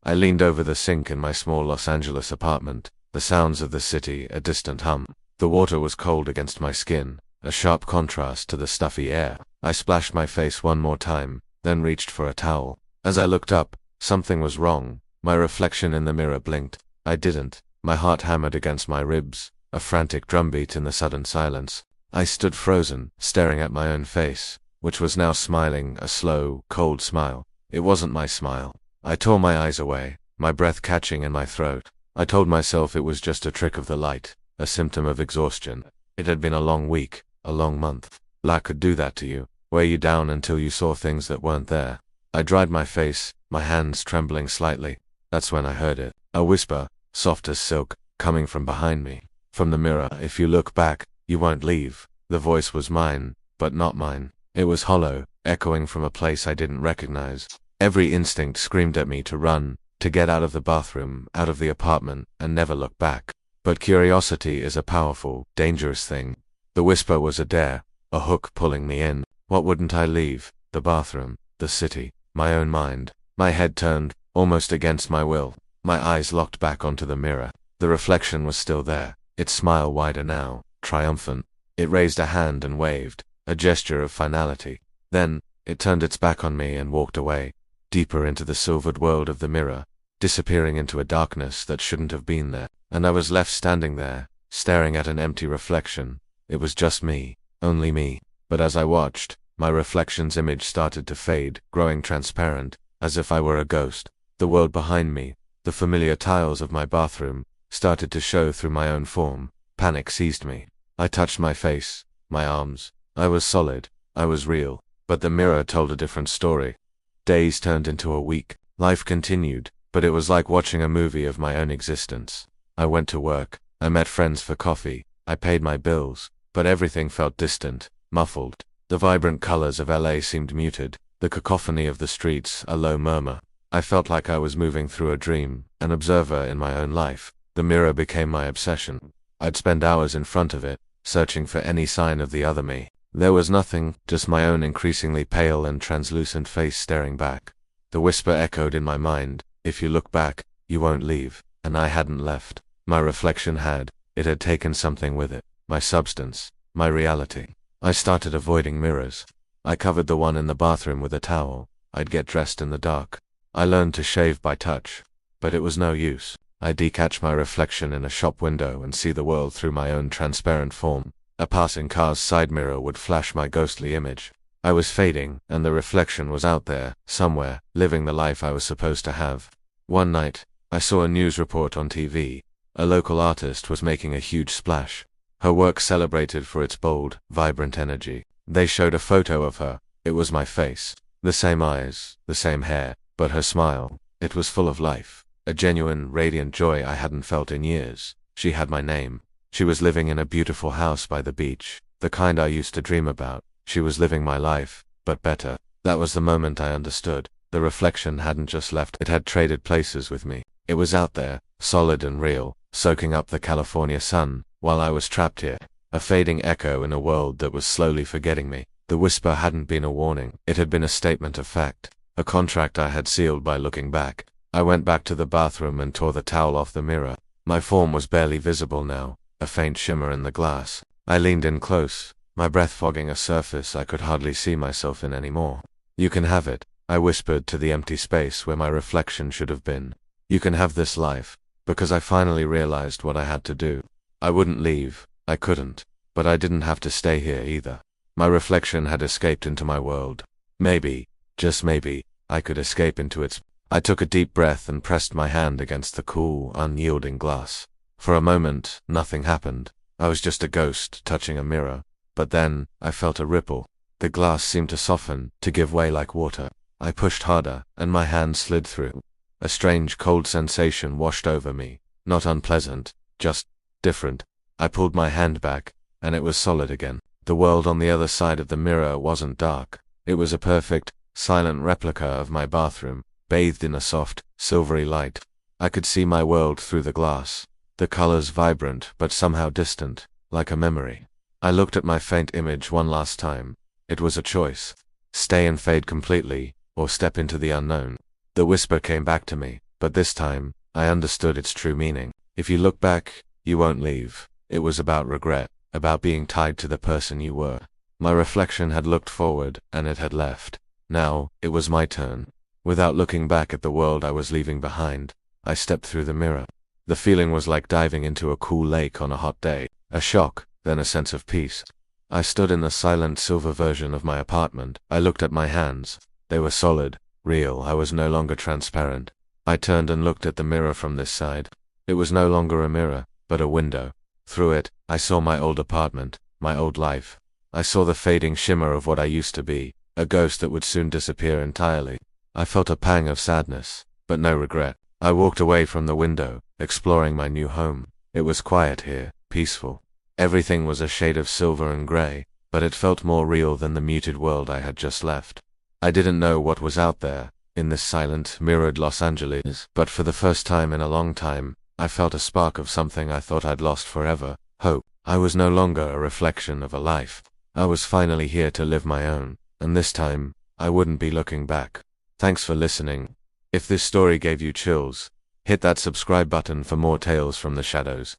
I leaned over the sink in my small Los Angeles apartment, the sounds of the city a distant hum. The water was cold against my skin, a sharp contrast to the stuffy air. I splashed my face one more time, then reached for a towel. As I looked up, something was wrong. My reflection in the mirror blinked. I didn't. My heart hammered against my ribs, a frantic drumbeat in the sudden silence. I stood frozen, staring at my own face, which was now smiling, a slow, cold smile. It wasn't my smile. I tore my eyes away, my breath catching in my throat. I told myself it was just a trick of the light, a symptom of exhaustion. It had been a long week, a long month. Lack could do that to you, weigh you down until you saw things that weren't there. I dried my face, my hands trembling slightly. That's when I heard it. A whisper, soft as silk, coming from behind me. From the mirror, if you look back, you won't leave. The voice was mine, but not mine. It was hollow, echoing from a place I didn't recognize. Every instinct screamed at me to run, to get out of the bathroom, out of the apartment, and never look back. But curiosity is a powerful, dangerous thing. The whisper was a dare, a hook pulling me in. What wouldn't I leave? The bathroom, the city, my own mind. My head turned, almost against my will. My eyes locked back onto the mirror. The reflection was still there, its smile wider now, triumphant. It raised a hand and waved, a gesture of finality. Then, it turned its back on me and walked away, deeper into the silvered world of the mirror, disappearing into a darkness that shouldn't have been there. And I was left standing there, staring at an empty reflection. It was just me, only me. But as I watched, my reflection's image started to fade, growing transparent, as if I were a ghost. The world behind me, the familiar tiles of my bathroom, started to show through my own form. Panic seized me. I touched my face, my arms. I was solid, I was real. But the mirror told a different story. Days turned into a week. Life continued, but it was like watching a movie of my own existence. I went to work, I met friends for coffee, I paid my bills, but everything felt distant, muffled. The vibrant colors of LA seemed muted, the cacophony of the streets a low murmur. I felt like I was moving through a dream, an observer in my own life. The mirror became my obsession. I'd spend hours in front of it, searching for any sign of the other me. There was nothing, just my own increasingly pale and translucent face staring back. The whisper echoed in my mind, if you look back, you won't leave. And I hadn't left. My reflection had. It had taken something with it. My substance. My reality. I started avoiding mirrors. I covered the one in the bathroom with a towel. I'd get dressed in the dark. I learned to shave by touch. But it was no use. I'd catch my reflection in a shop window and see the world through my own transparent form. A passing car's side mirror would flash my ghostly image. I was fading, and the reflection was out there, somewhere, living the life I was supposed to have. One night, I saw a news report on TV. A local artist was making a huge splash. Her work celebrated for its bold, vibrant energy. They showed a photo of her. It was my face. The same eyes, the same hair, but her smile, it was full of life. A genuine, radiant joy I hadn't felt in years. She had my name. She was living in a beautiful house by the beach, the kind I used to dream about. She was living my life, but better. That was the moment I understood. The reflection hadn't just left, it had traded places with me. It was out there, solid and real, soaking up the California sun, while I was trapped here, a fading echo in a world that was slowly forgetting me. The whisper hadn't been a warning, it had been a statement of fact, a contract I had sealed by looking back. I went back to the bathroom and tore the towel off the mirror. My form was barely visible now, a faint shimmer in the glass. I leaned in close, my breath fogging a surface I could hardly see myself in anymore. You can have it, I whispered to the empty space where my reflection should have been. You can have this life, because I finally realized what I had to do. I wouldn't leave, I couldn't, but I didn't have to stay here either. My reflection had escaped into my world. Maybe, just maybe, I could escape into its. I took a deep breath and pressed my hand against the cool, unyielding glass. For a moment, nothing happened. I was just a ghost touching a mirror. But then, I felt a ripple. The glass seemed to soften, to give way like water. I pushed harder, and my hand slid through. A strange cold sensation washed over me. Not unpleasant, just different. I pulled my hand back, and it was solid again. The world on the other side of the mirror wasn't dark. It was a perfect, silent replica of my bathroom, bathed in a soft, silvery light. I could see my world through the glass. The colors vibrant, but somehow distant, like a memory. I looked at my faint image one last time. It was a choice. Stay and fade completely, or step into the unknown. The whisper came back to me. but this time, I understood its true meaning. If you look back, you won't leave. It was about regret, about being tied to the person you were. My reflection had looked forward, and it had left. Now, it was my turn. Without looking back at the world I was leaving behind, I stepped through the mirror. The feeling was like diving into a cool lake on a hot day. A shock, then a sense of peace. I stood in the silent silver version of my apartment. I looked at my hands. They were solid, real. I was no longer transparent. I turned and looked at the mirror from this side. It was no longer a mirror, but a window. Through it, I saw my old apartment, my old life. I saw the fading shimmer of what I used to be, a ghost that would soon disappear entirely. I felt a pang of sadness, but no regret. I walked away from the window, exploring my new home. It was quiet here, peaceful. Everything was a shade of silver and gray, but it felt more real than the muted world I had just left. I didn't know what was out there, in this silent, mirrored Los Angeles, but for the first time in a long time, I felt a spark of something I thought I'd lost forever: hope. I was no longer a reflection of a life. I was finally here to live my own, and this time, I wouldn't be looking back. Thanks for listening. If this story gave you chills, hit that subscribe button for more tales from the shadows.